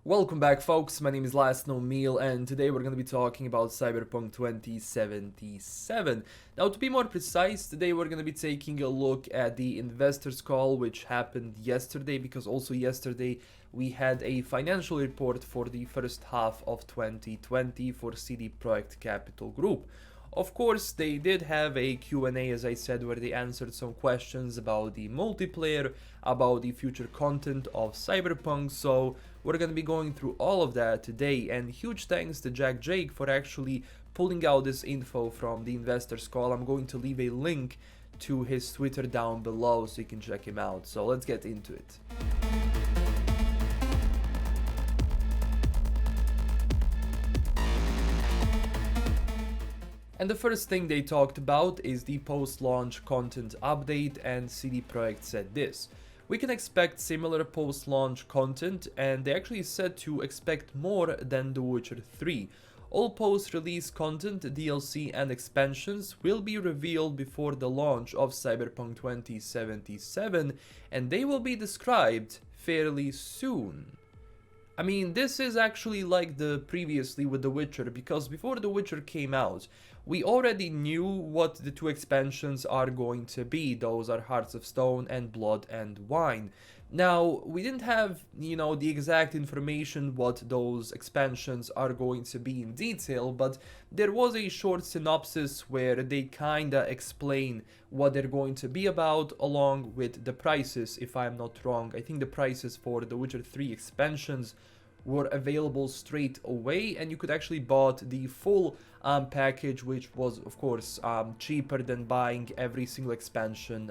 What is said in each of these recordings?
Welcome back, folks. My name is LastKnownMeal, and today we're going to be talking about Cyberpunk 2077. Now, to be more precise, today we're going to be taking a look at the investors call which happened yesterday, because also yesterday we had a financial report for the first half of 2020 for CD Projekt Capital Group. Of course, they did have a Q&A, as I said, where they answered some questions about the multiplayer, about the future content of Cyberpunk, so we're going to be going through all of that today, and huge thanks to Jack Jake for actually pulling out this info from the investors call. I'm going to leave a link to his Twitter down below so you can check him out, so let's get into it. And the first thing they talked about is the post-launch content update, and CD Projekt said this: we can expect similar post-launch content, and they actually said to expect more than The Witcher 3. All post-release content, DLC and expansions will be revealed before the launch of Cyberpunk 2077, and they will be described fairly soon. I mean, this is actually like the previously with The Witcher, because before The Witcher came out, we already knew what the two expansions are going to be. Those are Hearts of Stone and Blood and Wine. Now, we didn't have, the exact information what those expansions are going to be in detail, but there was a short synopsis where they kinda explain what they're going to be about, along with the prices, if I'm not wrong. I think the prices for The Witcher 3 expansions were available straight away, and you could actually bought the full package, which was of course cheaper than buying every single expansion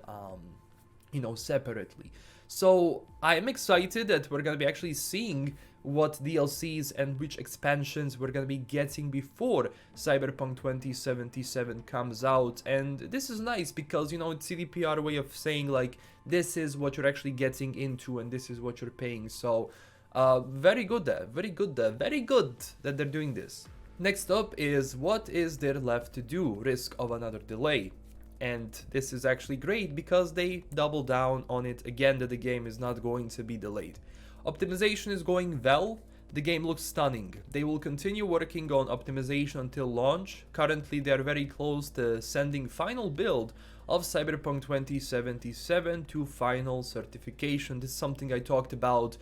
separately. So I'm excited that we're gonna be actually seeing what DLCs and which expansions we're gonna be getting before Cyberpunk 2077 comes out. And this is nice because it's CDPR way of saying like this is what you're actually getting into and this is what you're paying. So very good there, very good that they're doing this. Next up is what is there left to do, risk of another delay. And this is actually great because they double down on it again that the game is not going to be delayed. Optimization is going well. The game looks stunning. They will continue working on optimization until launch. Currently they are very close to sending final build of Cyberpunk 2077 to final certification. This is something I talked about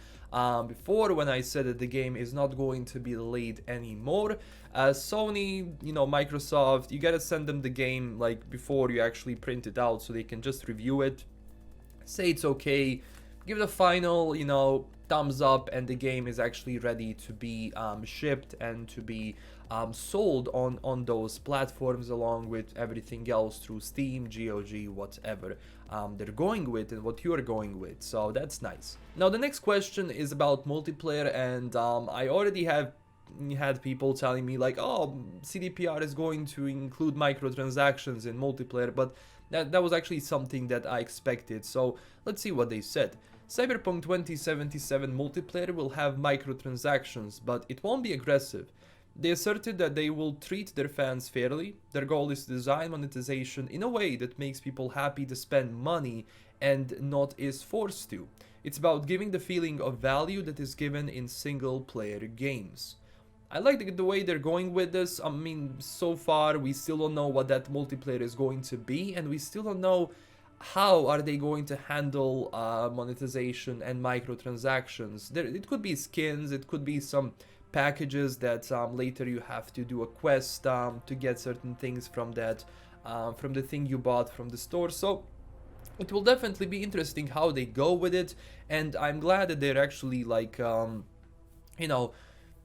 before when I said that the game is not going to be delayed anymore. Sony, Microsoft, you gotta send them the game like before you actually print it out so they can just review it, say it's okay, give it a final, thumbs up, and the game is actually ready to be shipped and to be sold on those platforms along with everything else through Steam, GOG, whatever they're going with and what you're going with. So that's nice. Now the next question is about multiplayer, and I already had people telling me like, oh, CDPR is going to include microtransactions in multiplayer, but that was actually something that I expected. So let's see what they said. Cyberpunk 2077 multiplayer will have microtransactions, but it won't be aggressive. They asserted that they will treat their fans fairly. Their goal is to design monetization in a way that makes people happy to spend money and not is forced to. It's about giving the feeling of value that is given in single player games. I like the way they're going with this. I mean, so far we still don't know what that multiplayer is going to be, and we still don't know how are they going to handle monetization and microtransactions. It could be skins, it could be some packages that later you have to do a quest to get certain things from that, from the thing you bought from the store. So it will definitely be interesting how they go with it, and I'm glad that they're actually like,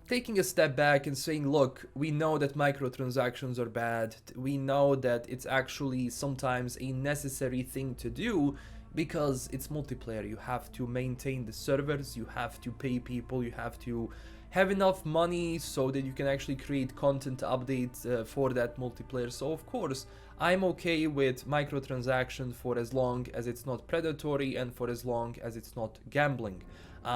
taking a step back and saying, look, we know that microtransactions are bad. We know that it's actually sometimes a necessary thing to do because it's multiplayer. You have to maintain the servers, you have to pay people, you have to have enough money so that you can actually create content updates for that multiplayer. So of course, I'm okay with microtransactions for as long as it's not predatory and for as long as it's not gambling.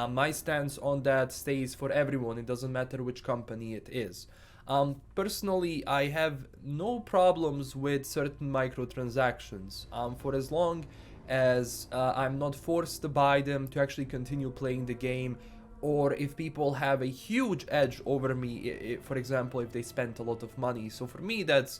My stance on that stays for everyone. It doesn't matter which company it is. Personally, I have no problems with certain microtransactions for as long as I'm not forced to buy them to actually continue playing the game, or if people have a huge edge over me, for example, if they spent a lot of money. So for me, that's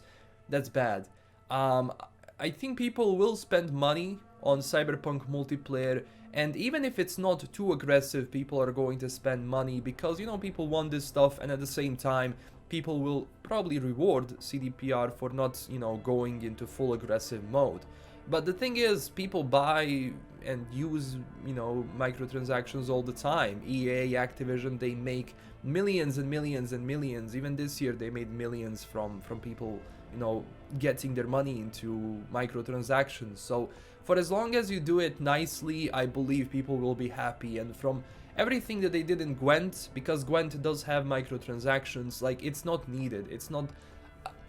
bad. I think people will spend money on Cyberpunk multiplayer, and even if it's not too aggressive, people are going to spend money because, you know, people want this stuff, and at the same time, people will probably reward CDPR for not, you know, going into full aggressive mode. But the thing is, people buy and use, you know, microtransactions all the time. EA, Activision, they make millions and millions and millions. Even this year, they made millions from people, you know, getting their money into microtransactions. So for as long as you do it nicely, I believe people will be happy. And from everything that they did in Gwent, because Gwent does have microtransactions, like, it's not needed. It's not...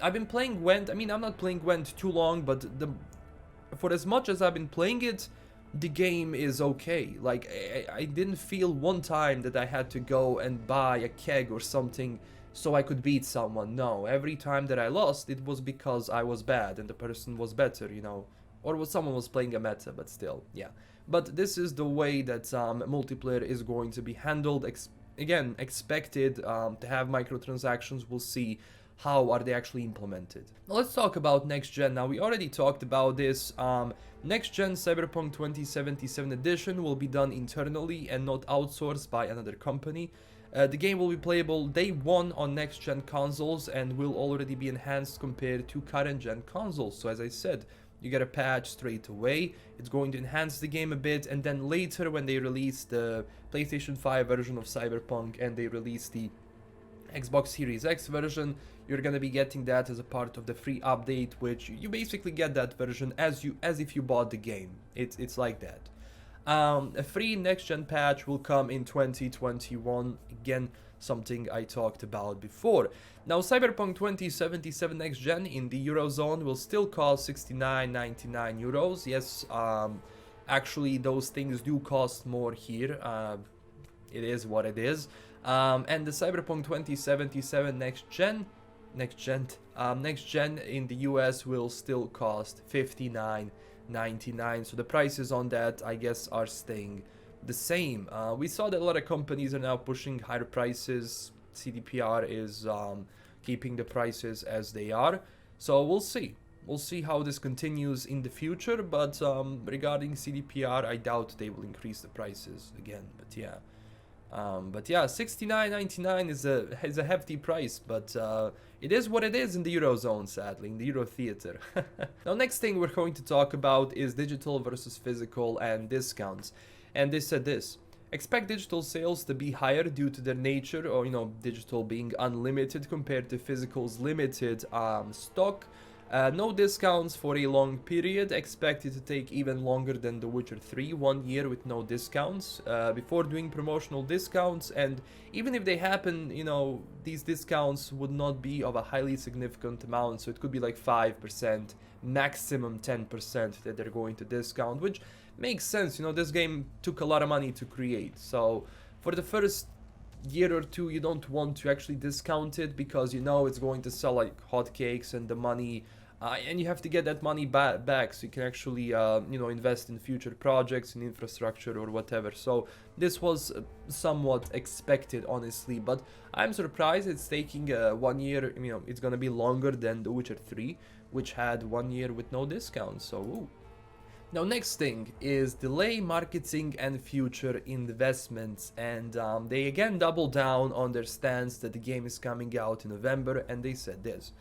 I've been playing Gwent. I mean, I'm not playing Gwent too long, but for as much as I've been playing it, the game is okay. Like, I didn't feel one time that I had to go and buy a keg or something so I could beat someone. No, every time that I lost, it was because I was bad and the person was better, you know, or someone was playing a meta, but still, yeah. But this is the way that multiplayer is going to be handled. Again, expected to have microtransactions. We'll see how are they actually implemented. Now let's talk about next gen. Now we already talked about this. Next gen Cyberpunk 2077 edition will be done internally and not outsourced by another company. The game will be playable day one on next gen consoles and will already be enhanced compared to current gen consoles. So as I said, you get a patch straight away. It's going to enhance the game a bit, and then later when they release the PlayStation 5 version of Cyberpunk and they release the Xbox Series X version, you're gonna be getting that as a part of the free update, which you basically get that version as if you bought the game. It's like that. A free next-gen patch will come in 2021. Again, something I talked about before. Now, Cyberpunk 2077 next-gen in the Eurozone will still cost 69.99 euros. Yes, actually, those things do cost more here. It is what it is. And the Cyberpunk 2077 next-gen in the US will still cost 59.99. So the prices on that, I guess, are staying the same. We saw that a lot of companies are now pushing higher prices. CDPR is keeping the prices as they are. So we'll see. We'll see how this continues in the future. But regarding CDPR, I doubt they will increase the prices again. But yeah. 69.99 is a hefty price, but it is what it is in the Eurozone, sadly, in the Euro theater. Now, next thing we're going to talk about is digital versus physical and discounts. And they said this: expect digital sales to be higher due to their nature, or, you know, digital being unlimited compared to physical's limited stock. No discounts for a long period. Expected to take even longer than The Witcher 3, 1 year with no discounts before doing promotional discounts. And even if they happen, you know, these discounts would not be of a highly significant amount. So it could be like 5%, maximum 10% that they're going to discount, which makes sense. You know, this game took a lot of money to create. So for the first year or two, you don't want to actually discount it because you know it's going to sell like hotcakes, and the money and you have to get that money back so you can actually you know, invest in future projects, in infrastructure or whatever. So this was somewhat expected, honestly, but I'm surprised it's taking 1 year. You know, it's gonna be longer than The Witcher 3, which had 1 year with no discounts. So ooh. Now, next thing is delay marketing and future investments, and they again double down on their stance that the game is coming out in November, and they said this: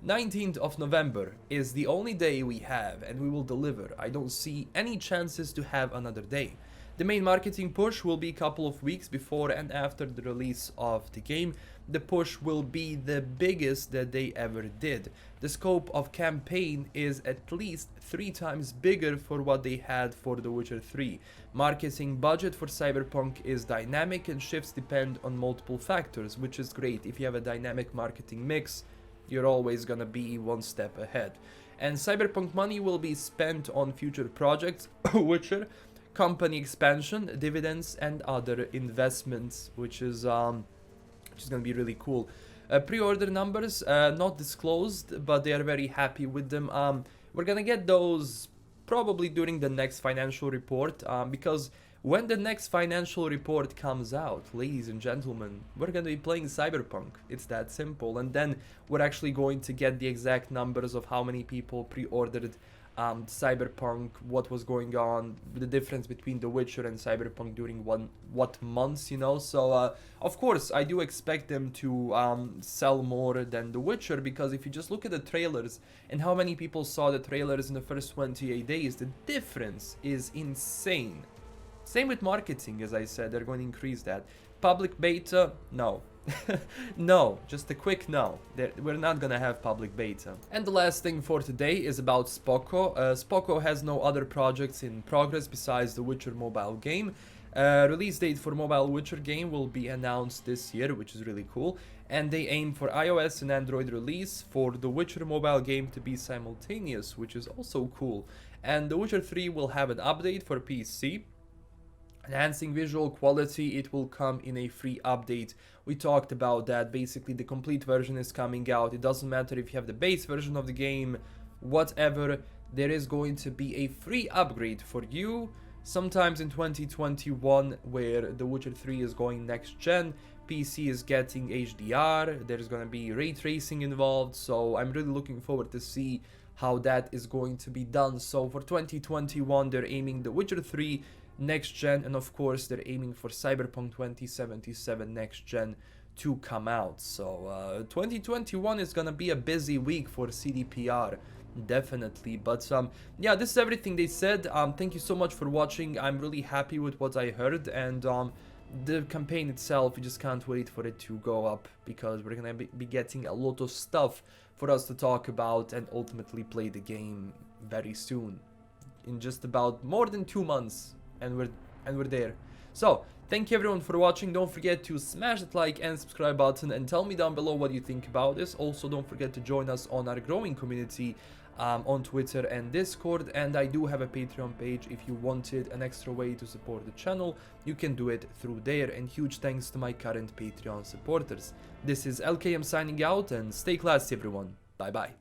19th of November is the only day we have, and we will deliver. I don't see any chances to have another day. The main marketing push will be a couple of weeks before and after the release of the game. The push will be the biggest that they ever did. The scope of campaign is at least 3 times bigger for what they had for The Witcher 3. Marketing budget for Cyberpunk is dynamic and shifts depend on multiple factors, which is great. If you have a dynamic marketing mix, you're always gonna be one step ahead. And Cyberpunk money will be spent on future projects, Witcher, company expansion, dividends, and other investments, which is gonna be really cool. Pre-order numbers not disclosed, but they are very happy with them. We're gonna get those probably during the next financial report, because when the next financial report comes out, ladies and gentlemen, we're gonna be playing Cyberpunk. It's that simple. And then we're actually going to get the exact numbers of how many people pre-ordered Cyberpunk, what was going on, the difference between The Witcher and Cyberpunk during what months, you know. So of course I do expect them to sell more than The Witcher, because if you just look at the trailers and how many people saw the trailers in the first 28 days, the difference is insane. Same with marketing, as I said, they're going to increase that. Public beta, no. No, just a quick no. We're not gonna have public beta. And the last thing for today is about Spoko. Spoko has no other projects in progress besides the Witcher mobile game. Release date for mobile Witcher game will be announced this year, which is really cool. And they aim for iOS and Android release for the Witcher mobile game to be simultaneous, which is also cool. And the Witcher 3 will have an update for PC. Enhancing visual quality, it will come in a free update. We talked about that. Basically, the complete version is coming out. It doesn't matter if you have the base version of the game, whatever. There is going to be a free upgrade for you sometimes in 2021, where The Witcher 3 is going next gen. PC is getting HDR. There's going to be ray tracing involved. So I'm really looking forward to see how that is going to be done. So for 2021, they're aiming The Witcher 3 next gen, and of course they're aiming for Cyberpunk 2077 next gen to come out. So 2021 is gonna be a busy week for CDPR, definitely. But yeah, this is everything they said. Thank you so much for watching. I'm really happy with what I heard, and the campaign itself, we just can't wait for it to go up, because we're gonna be getting a lot of stuff for us to talk about and ultimately play the game very soon, in just about more than 2 months. And we're there. So thank you everyone for watching. Don't forget to smash that like and subscribe button, and tell me down below what you think about this. Also, don't forget to join us on our growing community on Twitter and Discord. And I do have a Patreon page. If you wanted an extra way to support the channel, you can do it through there. And huge thanks to my current Patreon supporters. This is LKM signing out, and stay classy everyone. Bye bye.